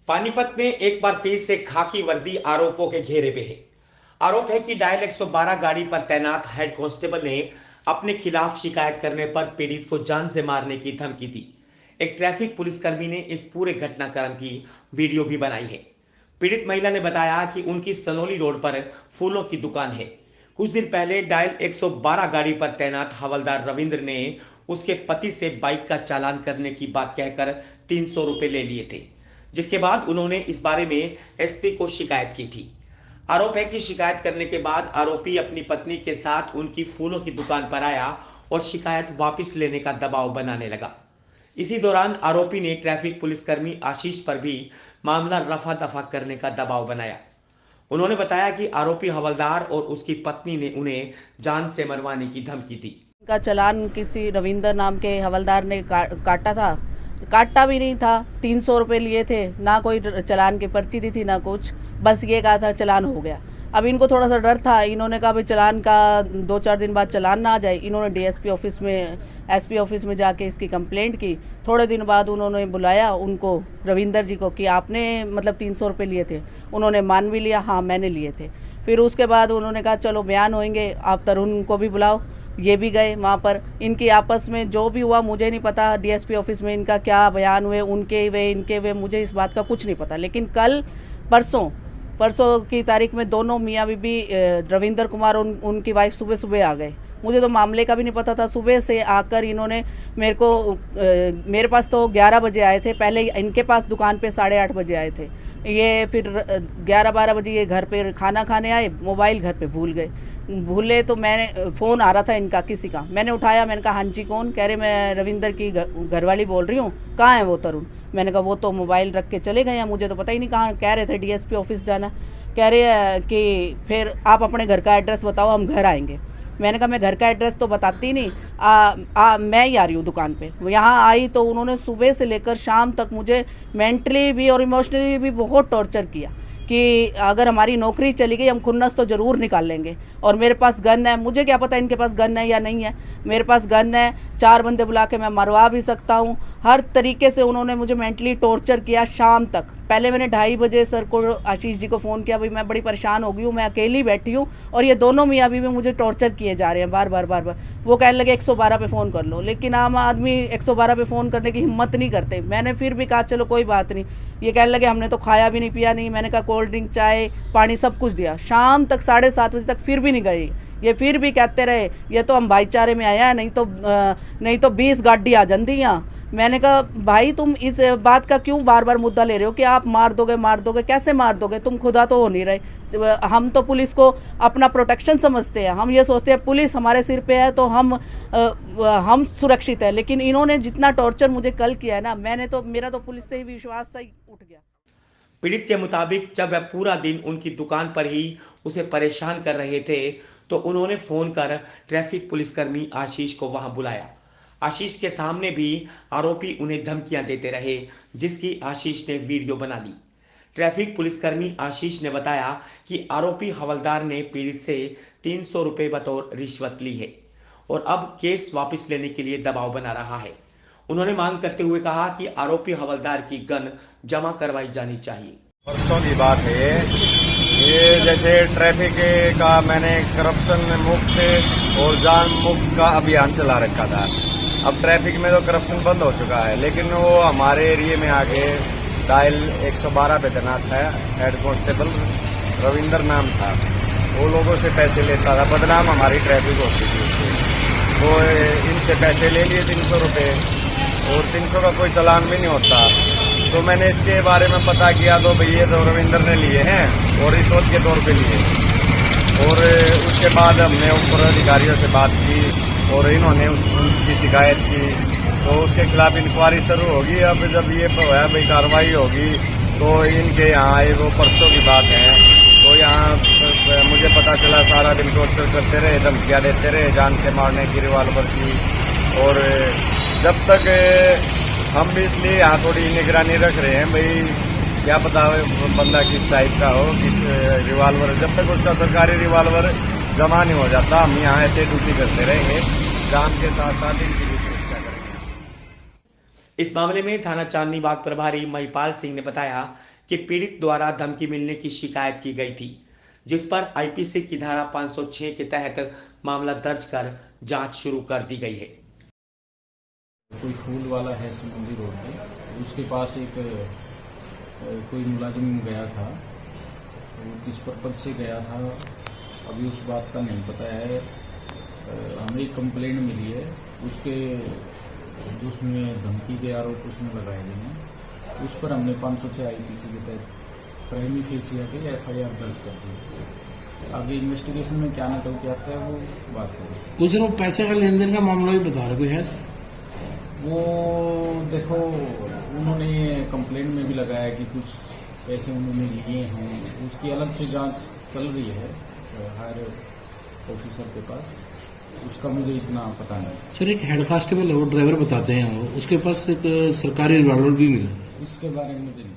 पानीपत में एक बार फिर से खाकी वर्दी आरोपों के घेरे में है। आरोप है कि डायल 112 गाड़ी पर तैनात हेड कांस्टेबल ने अपने खिलाफ शिकायत करने पर पीड़ित को जान से मारने की धमकी दी। एक ट्रैफिक पुलिसकर्मी ने इस पूरे घटनाक्रम की वीडियो भी बनाई है। पीड़ित महिला ने बताया कि उनकी सनोली रोड पर फूलों की दुकान है। कुछ दिन पहले डायल 112 गाड़ी पर तैनात हवलदार रविंद्र ने उसके पति से बाइक का चालान करने की बात कहकर 300 रुपए ले लिए थे, जिसके बाद उन्होंने इस बारे में एसपी को शिकायत की थी। आरोप है कि शिकायत करने के बाद आरोपी अपनी पत्नी के साथ उनकी फूलों की दुकान पर आया और शिकायत वापस लेने का दबाव बनाने लगा। इसी दौरान आरोपी ने ट्रैफिक पुलिसकर्मी आशीष पर भी मामला रफा दफा करने का दबाव बनाया। उन्होंने बताया कि आरोपी हवलदार और उसकी पत्नी ने उन्हें जान से मरवाने की धमकी दी। का चालान किसी रविंदर नाम के हवलदार ने काटा था। काटा भी नहीं था, 300 रुपये लिए थे, ना कोई चालान की पर्ची दी थी ना कुछ, बस ये कहा था चालान हो गया। अब इनको थोड़ा सा डर था, इन्होंने कहा भाई चालान का 2-4 दिन बाद चालान ना आ जाए। इन्होंने डीएसपी ऑफिस में, एसपी ऑफिस में जाके इसकी कंप्लेंट की। थोड़े दिन बाद उन्होंने बुलाया उनको, रविंदर जी को, कि आपने मतलब 300 रुपये लिए थे। उन्होंने मान भी लिया, हाँ मैंने लिए थे। फिर उसके बाद उन्होंने कहा चलो बयान होंगे, आप तरुण को भी बुलाओ। ये भी गए वहाँ पर। इनकी आपस में जो भी हुआ मुझे नहीं पता, डीएसपी ऑफिस में इनका क्या बयान हुए, उनके वे इनके वे, मुझे इस बात का कुछ नहीं पता। लेकिन कल परसों की तारीख में दोनों मियाँ बीबी, रविंदर कुमार उनकी वाइफ सुबह सुबह आ गए। मुझे तो मामले का भी नहीं पता था। सुबह से आकर इन्होंने मेरे पास तो 11 बजे आए थे। पहले इनके पास दुकान पे 8:30 बजे आए थे। ये फिर 11-12 बजे ये घर पे खाना खाने आए, मोबाइल घर पे भूले तो मैंने फ़ोन आ रहा था इनका किसी का, मैंने उठाया। मैंने कहा हाँ जी कौन? कह रहे मैं रविंदर की घरवाली बोल रही हूँ। कहाँ है वो तरुण? मैंने कहा वो तो मोबाइल रख के चले गए हैं, मुझे तो पता ही नहीं कहाँ। कह रहे थे डीएसपी ऑफिस जाना। कह रहे हैं कि फिर आप अपने घर का एड्रेस बताओ, हम घर आएंगे। मैंने कहा मैं घर का एड्रेस तो बताती नहीं, मैं ही आ रही हूँ दुकान पे। यहाँ आई तो उन्होंने सुबह से लेकर शाम तक मुझे मेंटली भी और इमोशनली भी बहुत टॉर्चर किया कि अगर हमारी नौकरी चली गई हम खुन्नस तो ज़रूर निकाल लेंगे। और मेरे पास गन है, मुझे क्या पता इनके पास गन है या नहीं है। मेरे पास गन है, 4 बंदे बुला के मैं मरवा भी सकता हूँ। हर तरीके से उन्होंने मुझे मेंटली टॉर्चर किया शाम तक। पहले मैंने 2:30 बजे सर को, आशीष जी को फ़ोन किया, भाई मैं बड़ी परेशान हो गई हूँ, मैं अकेली बैठी हूँ और ये दोनों मियाँ बीवी मुझे टॉर्चर किए जा रहे हैं बार बार। वो कहने लगे 112 पे फ़ोन कर लो, लेकिन आम आदमी 112 पे फ़ोन करने की हिम्मत नहीं करते। मैंने फिर भी कहा चलो कोई बात नहीं। ये कहने लगे हमने तो खाया भी नहीं पिया नहीं। मैंने कहा कोल्ड ड्रिंक, चाय, पानी सब कुछ दिया। शाम तक 7:30 बजे तक फिर भी नहीं गए। ये फिर भी कहते रहे ये तो हम भाईचारे में आया है, नहीं तो 20 गाड़ी आ जाती यहाँ। मैंने कहा भाई तुम इस बात का क्यों बार बार मुद्दा ले रहे हो कि आप मार दोगे? कैसे मार दोगे? तुम खुदा तो हो नहीं रहे। हम तो पुलिस को अपना प्रोटेक्शन समझते हैं। हम ये सोचते हैं पुलिस हमारे सिर पे है तो हम सुरक्षित है। लेकिन इन्होंने जितना टॉर्चर मुझे कल किया है ना, मेरा तो पुलिस से ही विश्वास सा ही उठ गया। पीड़ित के मुताबिक जब वह पूरा दिन उनकी दुकान पर ही उसे परेशान कर रहे थे तो उन्होंने फोन कर ट्रैफिक पुलिसकर्मी आशीष को वहां बुलाया। आशीष के सामने भी आरोपी उन्हें धमकियां देते रहे, जिसकी आशीष ने वीडियो बना ली। ट्रैफिक पुलिसकर्मी आशीष ने बताया कि आरोपी हवलदार ने पीड़ित से 300 रुपये बतौर रिश्वत ली है और अब केस वापस लेने के लिए दबाव बना रहा है। उन्होंने मांग करते हुए कहा कि आरोपी हवलदार की गन जमा करवाई जानी चाहिए। परसों की बात है ये जैसे ट्रैफिक का मैंने करप्शन मुक्त और जान मुक्त का अभियान चला रखा था। अब ट्रैफिक में तो करप्शन बंद हो चुका है, लेकिन वो हमारे एरिए में आके डायल 112 पे तैनात है हेड कांस्टेबल रविंदर नाम था। वो लोगों से पैसे लेता था, बदनाम हमारी ट्रैफिक होती थी उससे। वो इनसे पैसे ले लिए 300 रुपये और 300 का कोई चालान भी नहीं होता। तो मैंने इसके बारे में पता किया तो भई ये तो रविंदर ने लिए हैं और रिश्वत के तौर पे लिए। और उसके बाद हमने ऊपर अधिकारियों से बात की और इन्होंने उसकी शिकायत की तो उसके खिलाफ इंक्वायरी शुरू होगी। अब जब ये भाई कार्रवाई होगी तो इनके यहाँ आए, वो परसों की बात है। तो यहाँ मुझे पता चला सारा दिन टॉर्चर करते रहे, धमकियाँ देते रहे, जान से मारने की, रिवॉल्वर की। और जब तक हम भी इसलिए यहाँ थोड़ी निगरानी रख रहे हैं, भाई क्या पता बंदा किस टाइप का हो, किस रिवॉल्वर। जब तक उसका सरकारी रिवॉल्वर जमा नहीं हो जाता हम यहाँ ऐसे ड्यूटी करते रहेंगे, जान के साथ साथ इनकी भी सुरक्षा करेंगे। इस मामले में थाना चांदनी बाग प्रभारी महिपाल सिंह ने बताया कि पीड़ित द्वारा धमकी मिलने की शिकायत की गई थी, जिस पर आईपीसी की धारा 506 के तहत मामला दर्ज कर जांच शुरू कर दी गई है। कोई फूल वाला है सिमंदी रोड पे, उसके पास एक कोई मुलाजिम गया था, वो किस पर्पज से गया था अभी उस बात का नहीं पता है। हमें एक कंप्लेंट मिली है, उसके जो उसमें धमकी के आरोप उसमें लगाए गए हैं, उस पर हमने 506 आईपीसी के तहत प्राइमरी फेसिया के एफआईआर दर्ज कर दी। आगे इन्वेस्टिगेशन में क्या निकल के आता है वो बात करें। कुछ लोग पैसे का लेन देन का मामला भी बता रहे, कोई है? वो देखो, उन्होंने कंप्लेंट में भी लगाया कि कुछ पैसे उन्होंने लिए हैं, उसकी अलग से जांच चल रही है हायर ऑफिसर के पास, उसका मुझे इतना पता नहीं। सर, एक हेड कांस्टेबल है, वो ड्राइवर बताते हैं, उसके पास एक सरकारी रिवॉल्वर भी मिला, उसके बारे में मुझे नहीं।